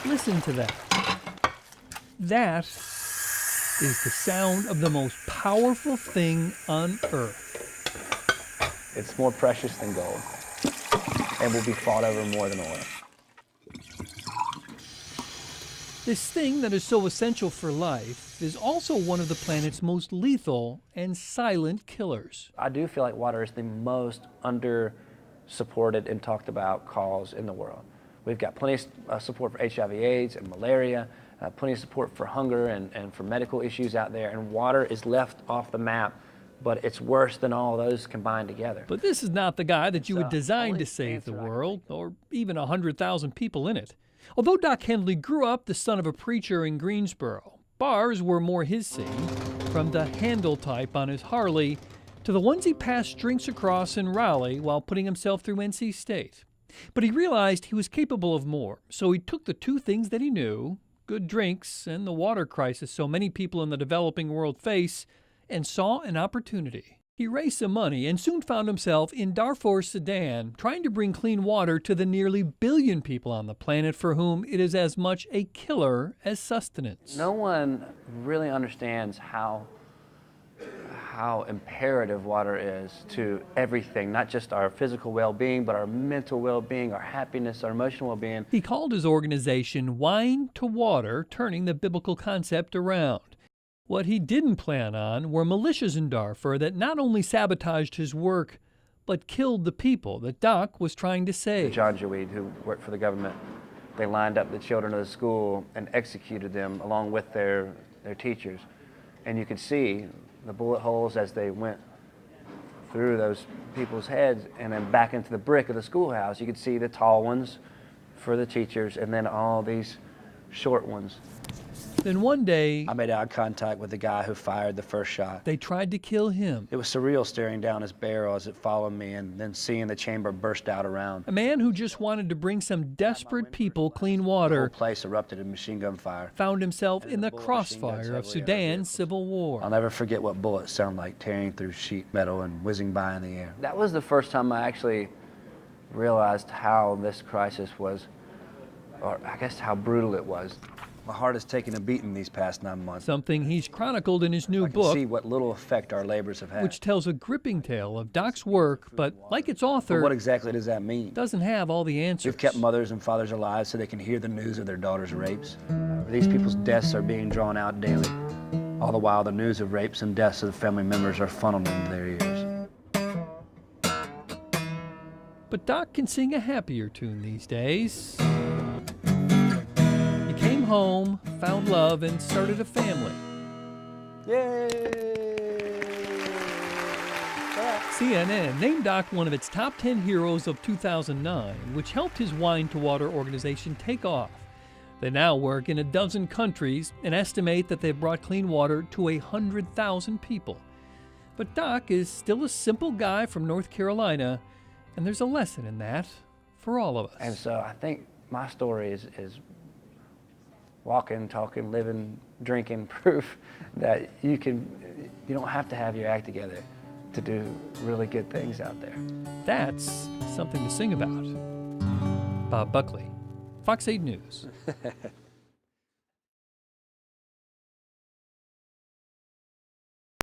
Listen to that. That is the sound of the most powerful thing on earth. It's more precious than gold and will be fought over more than oil. This thing that is so essential for life is also one of the planet's most lethal and silent killers. I do feel like water is the most under-supported and talked about cause in the world. We've got plenty of support for HIV/AIDS and malaria, plenty of support for hunger and for medical issues out there, and water is left off the map, but it's worse than all those combined together. But this is not the guy that you would design to save the world, or even 100,000 people in it. Although Doc Hendley grew up the son of a preacher in Greensboro, bars were more his scene, from the handle type on his Harley to the ones he passed drinks across in Raleigh while putting himself through NC State. But he realized he was capable of more, so he took the two things that he knew, good drinks and the water crisis so many people in the developing world face, and saw an opportunity. He raised some money and soon found himself in Darfur, Sudan, trying to bring clean water to the nearly 1 billion people on the planet for whom it is as much a killer as sustenance. No one really understands how imperative water is to everything, not just our physical well-being, but our mental well-being, our happiness, our emotional well-being. He called his organization Wine to Water, turning the biblical concept around. What he didn't plan on were militias in Darfur that not only sabotaged his work, but killed the people that Doc was trying to save. John Jaweed, who worked for the government, they lined up the children of the school and executed them along with their teachers. And you could see the bullet holes as they went through those people's heads and then back into the brick of the schoolhouse. You could see the tall ones for the teachers and then all these short ones. Then one day, I made eye contact with the guy who fired the first shot. they tried to kill him. It was surreal staring down his barrel as it followed me and then seeing the chamber burst out around. A man who just wanted to bring some desperate people clean The whole water place erupted in machine gun fire. found himself in the crossfire of Sudan's civil war. I'll never forget what bullets sound like tearing through sheet metal and whizzing by in the air. That was the first time I actually realized how this crisis was, or I guess how brutal it was. My heart has taken a beating these past 9 months. Something he's chronicled in his new I can book, see what little effect our labors have had. which tells a gripping tale of Doc's work, but like its But author, what exactly does that mean? doesn't have all the answers. We've kept mothers and fathers alive so they can hear the news of their daughters' rapes. These people's deaths are being drawn out daily. All the while, the news of rapes and deaths of the family members are funneled into their ears. But Doc can sing a happier tune these days. He came home, found love, and started a family. Yay! CNN named Doc one of its top 10 heroes of 2009, which helped his Wine to Water organization take off. They now work in 12 countries and estimate that they've brought clean water to 100,000 people. But Doc is still a simple guy from North Carolina, and there's a lesson in that for all of us. And so I think my story is walking, talking, living, drinking proof that you don't have to have your act together to do really good things out there. That's something to sing about. Bob Buckley, Fox 8 News.